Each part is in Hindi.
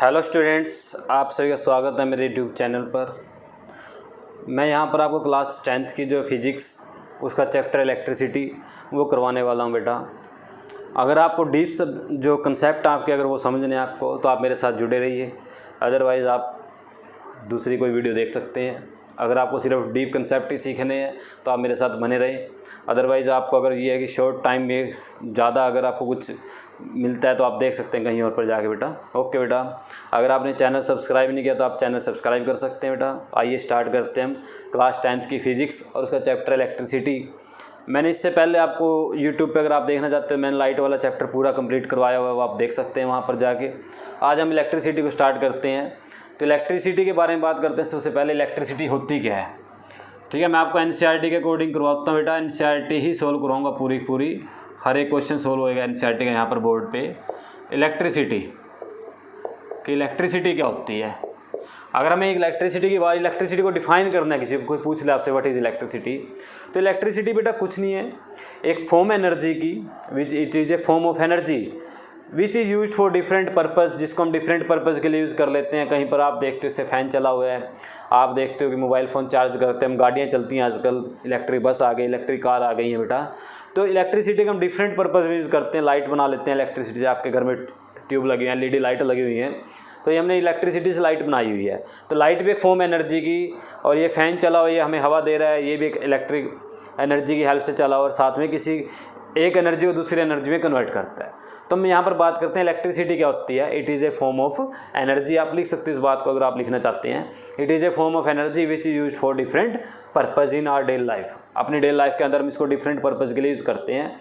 हेलो स्टूडेंट्स, आप सभी का स्वागत है मेरे यूट्यूब चैनल पर। मैं यहाँ पर आपको क्लास 10th की जो फिज़िक्स उसका चैप्टर इलेक्ट्रिसिटी वो करवाने वाला हूँ बेटा। अगर आपको डीप सब जो कंसेप्ट आपके अगर वो समझने आपको तो आप मेरे साथ जुड़े रहिए, अदरवाइज़ आप दूसरी कोई वीडियो देख सकते हैं। अगर आपको सिर्फ डीप कंसेप्ट ही सीखने हैं तो आप मेरे साथ बने रहें, अदरवाइज़ आपको अगर ये है कि शॉर्ट टाइम में ज़्यादा अगर आपको कुछ मिलता है तो आप देख सकते हैं कहीं और पर जाके बेटा। ओके बेटा, अगर आपने चैनल सब्सक्राइब नहीं किया तो आप चैनल सब्सक्राइब कर सकते हैं बेटा। आइए स्टार्ट करते हैं हम क्लास 10th की फिज़िक्स और उसका चैप्टर इलेक्ट्रिसिटी। मैंने इससे पहले आपको यूट्यूब पे अगर आप देखना चाहते हैं मैंने लाइट वाला चैप्टर पूरा कंप्लीट करवाया हुआ है, वो आप देख सकते हैं वहाँ पर जाके। आज हम इलेक्ट्रिसिटी को स्टार्ट करते हैं। तो इलेक्ट्रिसिटी के बारे में बात करते हैं। सबसे पहले इलेक्ट्रिसिटी होती क्या है, ठीक है। मैं आपको एनसीईआरटी के अकॉर्डिंग करवाता हूँ बेटा। एनसीईआरटी ही सोल्व करवाऊँगा पूरी, हर एक क्वेश्चन सोल्व होएगा एनसीईआरटी का यहाँ पर बोर्ड पे। इलेक्ट्रिसिटी क्या होती है, अगर हमें इलेक्ट्रिसिटी को डिफाइन करना है, किसी को कोई पूछ ले आपसे व्हाट इज़ इलेक्ट्रिसिटी, तो इलेक्ट्रिसिटी बेटा कुछ नहीं है, एक फॉर्म एनर्जी की which it is a form of energy which is use for different purpose, जिसको हम डिफरेंट पर्पज़ के लिए यूज़ कर लेते हैं। कहीं पर आप देखते हो इससे फ़ैन चला हुआ है, आप देखते हो कि मोबाइल फ़ोन चार्ज करते हैं, हम गाड़ियाँ चलती हैं आजकल, इलेक्ट्रिक बस आ गई, इलेक्ट्रिक कार आ गई है बेटा। तो इलेक्ट्रिसिटी का हम डिफरेंट पर्पज़ में यूज़ करते हैं। लाइट बना लेते हैं इलेक्ट्रिसिटी से, आपके घर में ट्यूब लगी हुई है, LED लाइट लगी हुई हैं, तो ये हमने इलेक्ट्रिसिटी से लाइट बनाई हुई है। तो लाइट भी एक फॉर्म एनर्जी की, और ये फ़ैन चला हुआ, ये हमें हवा दे रहा है, ये भी एक इलेक्ट्रिक एनर्जी की हेल्प से चला हुआ, और साथ में किसी एक एनर्जी को दूसरी एनर्जी में कन्वर्ट करता है। तो हम यहाँ पर बात करते हैं इलेक्ट्रिसिटी क्या होती है। It is a form of energy, आप लिख सकते हो इस बात को अगर आप लिखना चाहते हैं। It is a form of energy which is used for different purpose in our daily life. अपनी डेली लाइफ के अंदर हम इसको डिफरेंट पर्पज़ के लिए यूज़ करते हैं।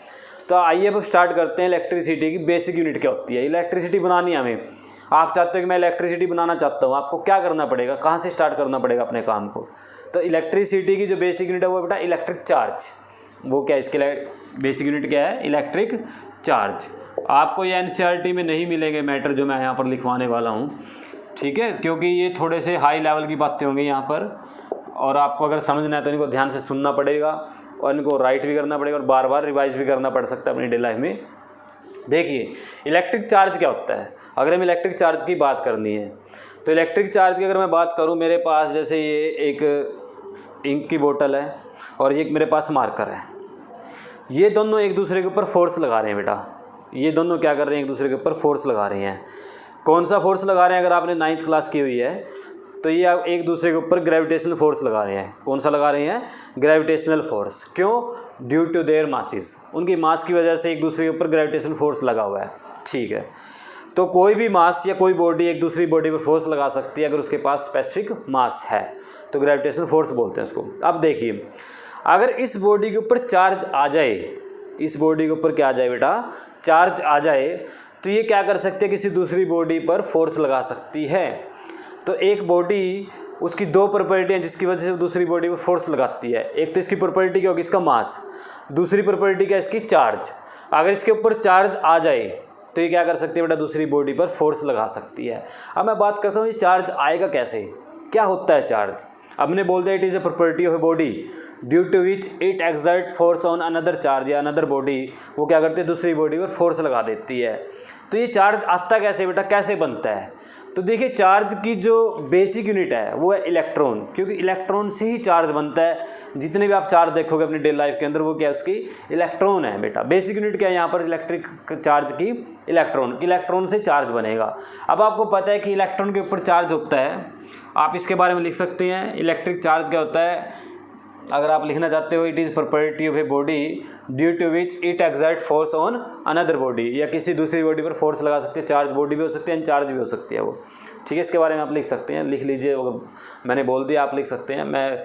तो आइए अब स्टार्ट करते हैं इलेक्ट्रिसिटी की बेसिक यूनिट क्या होती है। इलेक्ट्रिसिटी बनानी है हमें, आप चाहते हो कि मैं इलेक्ट्रिसिटी बनाना चाहता हूँ, आपको क्या करना पड़ेगा, कहाँ से स्टार्ट करना पड़ेगा अपने काम को। तो इलेक्ट्रिसिटी की जो बेसिक यूनिट है वो बेटा इलेक्ट्रिक चार्ज। वो क्या, इसके बेसिक यूनिट क्या है, इलेक्ट्रिक चार्ज। आपको ये एनसीईआरटी में नहीं मिलेंगे मैटर जो मैं यहाँ पर लिखवाने वाला हूँ, ठीक है, क्योंकि ये थोड़े से हाई लेवल की बातें होंगी यहाँ पर, और आपको अगर समझना है तो इनको ध्यान से सुनना पड़ेगा और इनको राइट भी करना पड़ेगा और बार बार रिवाइज भी करना पड़ सकता है अपनी डेली लाइफ में। देखिए इलेक्ट्रिक चार्ज क्या होता है। अगर हम इलेक्ट्रिक चार्ज की बात करनी है तो इलेक्ट्रिक चार्ज की अगर मैं बात करूँ, मेरे पास जैसे ये एक इंक की बोतल है और ये मेरे पास मार्कर है, ये दोनों एक दूसरे के ऊपर फोर्स लगा रहे हैं बेटा। ये दोनों क्या कर रहे हैं, एक दूसरे के ऊपर फोर्स लगा रहे हैं। कौन सा फोर्स लगा रहे हैं, अगर आपने 9th क्लास की हुई है तो ये आप एक दूसरे के ऊपर ग्रेविटेशनल फोर्स लगा रहे हैं। कौन सा लगा रहे हैं, ग्रेविटेशनल फोर्स। क्यों, ड्यू टू देयर मासेस, उनकी मास की वजह से एक दूसरे के ऊपर ग्रेविटेशनल फोर्स लगा हुआ है, ठीक है। तो कोई भी मास या कोई बॉडी एक दूसरी बॉडी पर फोर्स लगा सकती है अगर उसके पास स्पेसिफिक मास है, तो ग्रेविटेशनल फोर्स बोलते हैं उसको। अब देखिए अगर इस बॉडी के ऊपर चार्ज आ जाए, इस बॉडी के ऊपर क्या आ जाए बेटा, चार्ज आ जाए, तो ये क्या कर सकते हैं, किसी दूसरी बॉडी पर फोर्स लगा सकती है। तो एक बॉडी, उसकी दो प्रॉपर्टी हैं जिसकी वजह से दूसरी बॉडी पर फोर्स लगाती है। एक तो इसकी प्रॉपर्टी क्या होगी, इसका मास, दूसरी प्रॉपर्टी क्या है, इसकी चार्ज। अगर इसके ऊपर चार्ज आ जाए तो ये क्या कर सकती है बेटा, दूसरी बॉडी पर फोर्स लगा सकती है। अब मैं बात करता हूँ ये चार्ज आएगा कैसे, क्या होता है चार्ज। अब मैंने बोल दिया it is a property of a body due to which it exert force on another charge, या अनदर बॉडी, वो क्या करती है, दूसरी बॉडी पर फोर्स लगा देती है। तो ये चार्ज आता कैसे बेटा, कैसे बनता है। तो देखिए चार्ज की जो बेसिक यूनिट है वो है इलेक्ट्रॉन, क्योंकि इलेक्ट्रॉन से ही चार्ज बनता है। जितने भी आप चार्ज देखोगे अपनी डेली लाइफ के अंदर वो क्या है, उसकी इलेक्ट्रॉन है बेटा। बेसिक यूनिट क्या है यहाँ पर इलेक्ट्रिक चार्ज की, इलेक्ट्रॉन से चार्ज बनेगा। अब आपको पता है कि इलेक्ट्रॉन के ऊपर चार्ज होता है, आप इसके बारे में लिख सकते हैं इलेक्ट्रिक चार्ज क्या होता है। अगर आप लिखना चाहते हो it is property of a body due to which it exert force on another body, या किसी दूसरी बॉडी पर फोर्स लगा सकते हैं। चार्ज बॉडी भी हो सकती है, अनचार्ज भी हो सकती है वो, ठीक है। इसके बारे में आप लिख सकते हैं, लिख लीजिए, अगर मैंने बोल दिया आप लिख सकते हैं। मैं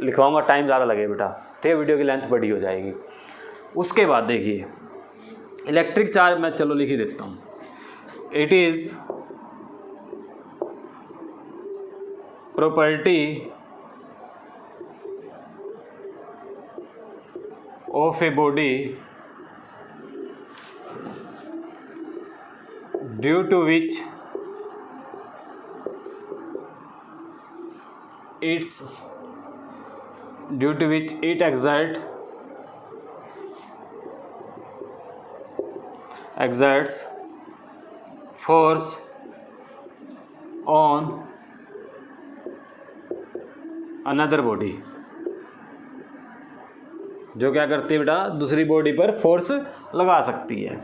लिखवाऊंगा, टाइम ज़्यादा लगे बेटा, ठीक है, वीडियो की लेंथ बड़ी हो जाएगी। उसके बाद देखिए इलेक्ट्रिक चार्ज, मैं चलो लिख ही देता हूँ। It is property of a body due to which it exerts force on another body, जो क्या करती है बेटा, दूसरी बॉडी पर फोर्स लगा सकती है।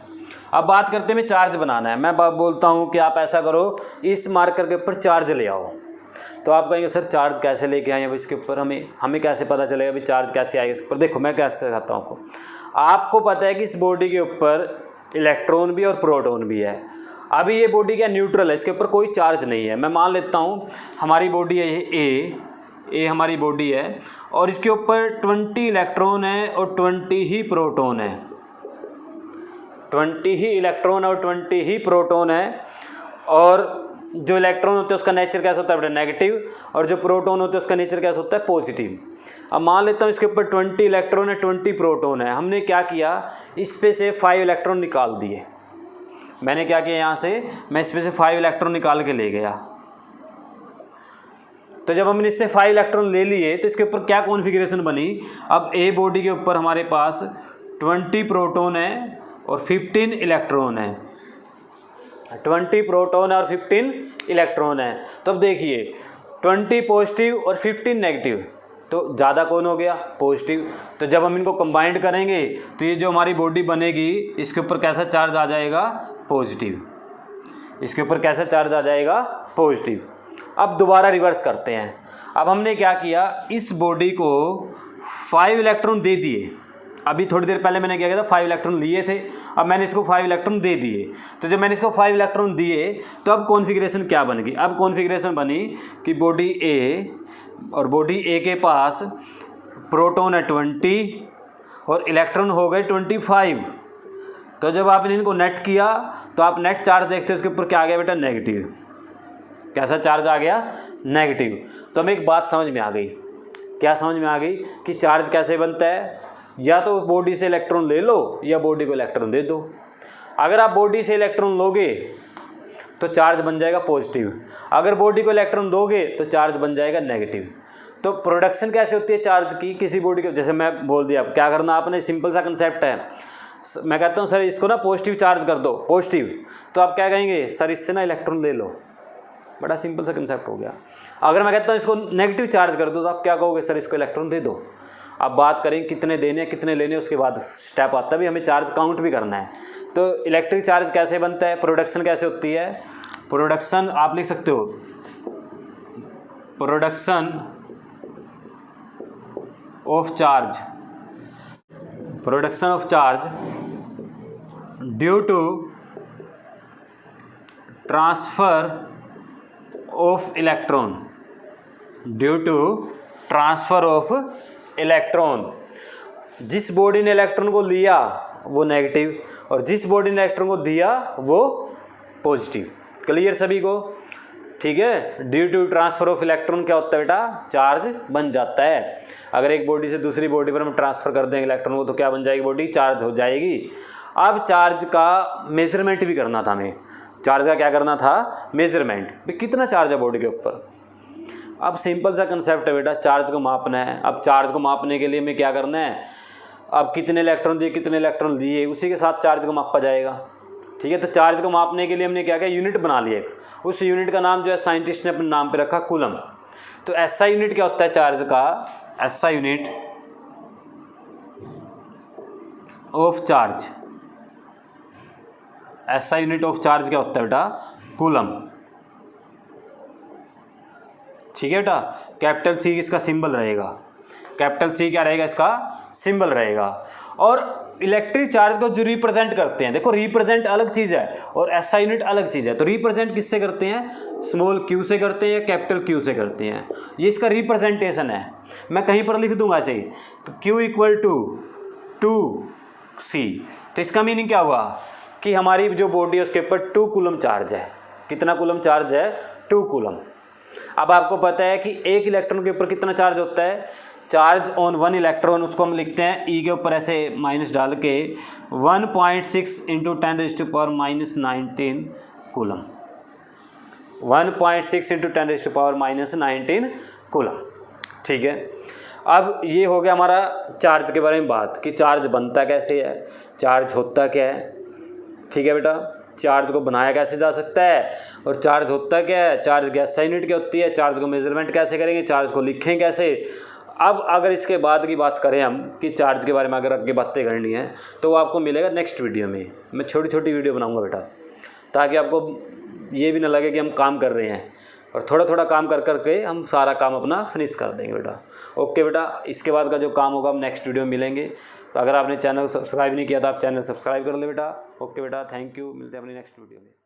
अब बात करते हैं चार्ज बनाना है। मैं बोलता हूँ कि आप ऐसा करो, इस मार्कर के ऊपर चार्ज ले आओ, तो आप कहेंगे सर चार्ज कैसे लेके आए, अब इसके ऊपर हमें कैसे पता चलेगा अभी चार्ज कैसे आएगा इसके ऊपर। देखो मैं कैसे सिखाता हूँ आपको पता है कि इस बॉडी के ऊपर इलेक्ट्रॉन भी और प्रोटॉन भी है। अभी ये बॉडी क्या न्यूट्रल है, इसके ऊपर कोई चार्ज नहीं है। मैं मान लेता हूँ हमारी बॉडी है ये ए हमारी बॉडी है, और इसके ऊपर 20 इलेक्ट्रॉन है और 20 ही प्रोटॉन है, 20 ही इलेक्ट्रॉन और 20 ही प्रोटॉन है। और जो इलेक्ट्रॉन होते हैं उसका नेचर कैसा होता है बेटा, नेगेटिव, और जो प्रोटॉन होते हैं उसका नेचर कैसा होता है, पॉजिटिव। अब मान लेता हूँ इसके ऊपर 20 इलेक्ट्रॉन है, 20 प्रोटॉन है। हमने क्या किया, इस पे से 5 इलेक्ट्रॉन निकाल दिए। मैंने क्या किया, यहाँ से मैं इस पे से 5 इलेक्ट्रॉन निकाल के ले गया। तो जब हमने इससे 5 इलेक्ट्रॉन ले लिए तो इसके ऊपर क्या कॉन्फ़िगरेशन बनी। अब ए बॉडी के ऊपर हमारे पास 20 प्रोटॉन है और 15 इलेक्ट्रॉन है, 20 प्रोटॉन और 15 इलेक्ट्रॉन है। तो अब देखिए 20 पॉजिटिव और 15 नेगेटिव, तो ज़्यादा कौन हो गया, पॉजिटिव। तो जब हम इनको कंबाइंड करेंगे तो ये जो हमारी बॉडी बनेगी इसके ऊपर कैसा चार्ज आ जाएगा, पॉजिटिव। इसके ऊपर कैसा चार्ज आ जाएगा, पॉजिटिव। अब दोबारा रिवर्स करते हैं। अब हमने क्या किया, इस बॉडी को 5 इलेक्ट्रॉन दे दिए। अभी थोड़ी देर पहले मैंने क्या किया था, 5 इलेक्ट्रॉन लिए थे, अब मैंने इसको 5 इलेक्ट्रॉन दे दिए। तो जब मैंने इसको 5 इलेक्ट्रॉन दिए तो अब कॉन्फ़िगरेशन क्या बन गई, अब कॉन्फ़िगरेशन बनी कि बॉडी ए, और बॉडी ए के पास प्रोटॉन है 20 और इलेक्ट्रॉन हो गए 25। तो जब आपने इनको नेट किया तो आप नेट चार्ज देखते हो, उसके ऊपर क्या आ गया बेटा, नेगेटिव। कैसा चार्ज आ गया, नेगेटिव। तो हमें एक बात समझ में आ गई, क्या समझ में आ गई कि चार्ज कैसे बनता है, या तो बॉडी से इलेक्ट्रॉन ले लो या बॉडी को इलेक्ट्रॉन दे दो। अगर आप बॉडी से इलेक्ट्रॉन लोगे तो चार्ज बन जाएगा पॉजिटिव, अगर बॉडी को इलेक्ट्रॉन दोगे तो चार्ज बन जाएगा नेगेटिव। तो प्रोडक्शन कैसे होती है चार्ज की किसी बॉडी को, जैसे मैं बोल दिया, अब क्या करना आपने, सिंपल सा कंसेप्ट है। मैं कहता हूँ सर इसको ना पॉजिटिव चार्ज कर दो, पॉजिटिव, तो आप क्या कहेंगे, सर इससे ना इलेक्ट्रॉन ले लो। बड़ा सिंपल सा कंसेप्ट हो गया। अगर मैं कहता हूँ इसको नेगेटिव चार्ज कर दो तो आप क्या कहोगे, सर इसको इलेक्ट्रॉन दे दो। अब बात करें कितने देने कितने लेने, उसके बाद स्टेप आता है भी हमें चार्ज काउंट भी करना है। तो इलेक्ट्रिक चार्ज कैसे बनता है, प्रोडक्शन कैसे होती है, प्रोडक्शन आप लिख सकते हो, production of charge, production of charge due to transfer of electron, due to transfer of electron. जिस बॉडी ने इलेक्ट्रॉन को लिया वो नेगेटिव, और जिस बॉडी ने इलेक्ट्रॉन को दिया वो पॉजिटिव। क्लियर सभी को, ठीक है। Due to transfer of electron क्या होता है बेटा, चार्ज बन जाता है। अगर एक बॉडी से दूसरी बॉडी पर हम ट्रांसफ़र कर देंगे इलेक्ट्रॉन को तो क्या बन जाएगी, बॉडी चार्ज हो जाएगी। अब चार्ज का मेजरमेंट भी करना था हमें, चार्ज का क्या करना था, मेजरमेंट, भी कितना चार्ज है बॉडी के ऊपर। अब सिंपल सा कंसेप्ट है बेटा, चार्ज को मापना है। अब चार्ज को मापने के लिए हमें क्या करना है, अब कितने इलेक्ट्रॉन दिए कितने इलेक्ट्रॉन दिए उसी के साथ चार्ज को मापा जाएगा, ठीक है। तो चार्ज को मापने के लिए हमने क्या किया, यूनिट बना लिया एक, उस यूनिट का नाम जो है साइंटिस्ट ने अपने नाम पे रखा, कूलम। तो ऐसा यूनिट क्या होता है चार्ज का, ऐसा यूनिट ऑफ चार्ज, ऐसा यूनिट ऑफ चार्ज क्या होता है बेटा, कूलम, ठीक है बेटा। कैपिटल सी इसका सिंबल रहेगा, कैपिटल सी क्या रहेगा, इसका सिंबल रहेगा। और इलेक्ट्रिक चार्ज को जो रिप्रेजेंट करते हैं, देखो रिप्रेजेंट अलग चीज़ है और ऐसा यूनिट अलग चीज़ है। तो रिप्रेजेंट किससे करते हैं, स्मॉल क्यू से करते हैं या कैपिटल क्यू से करते हैं, ये इसका रिप्रेजेंटेशन है। मैं कहीं पर लिख दूंगा ऐसे ही, तो क्यू इक्वल टू 2c। तो इसका मीनिंग क्या हुआ कि हमारी जो बॉडी है उसके ऊपर 2 कूलम चार्ज है। कितना कूलम चार्ज है, 2 कूलम। अब आपको पता है कि एक इलेक्ट्रॉन के ऊपर कितना चार्ज होता है, चार्ज ऑन 1 इलेक्ट्रॉन, उसको हम लिखते हैं ई के ऊपर ऐसे माइनस डाल के 1.6 इंटू 10⁻⁻19 कूलम, 1.6 इंटू 10⁻⁻19 कूलम, ठीक है। अब ये हो गया हमारा चार्ज के बारे में बात कि चार्ज बनता कैसे है, चार्ज होता क्या है, ठीक है बेटा। चार्ज को बनाया कैसे जा सकता है और चार्ज होता क्या है, चार्ज गैस यूनिट क्या होती है, चार्ज को मेजरमेंट कैसे करेंगे, चार्ज को लिखें कैसे। अब अगर इसके बाद की बात करें हम कि चार्ज के बारे में अगर आगे बातें करनी है तो वो आपको मिलेगा नेक्स्ट वीडियो में। मैं छोटी छोटी वीडियो बनाऊंगा बेटा, ताकि आपको ये भी ना लगे कि हम काम कर रहे हैं, और थोड़ा थोड़ा काम कर करके हम सारा काम अपना फिनिश कर देंगे बेटा। ओके बेटा, इसके बाद का जो काम होगा हम नेक्स्ट वीडियो में मिलेंगे। तो अगर आपने चैनल को सब्सक्राइब नहीं किया तो आप चैनल सब्सक्राइब कर ले बेटा। ओके बेटा, थैंक यू, मिलते हैं अपनी नेक्स्ट वीडियो में।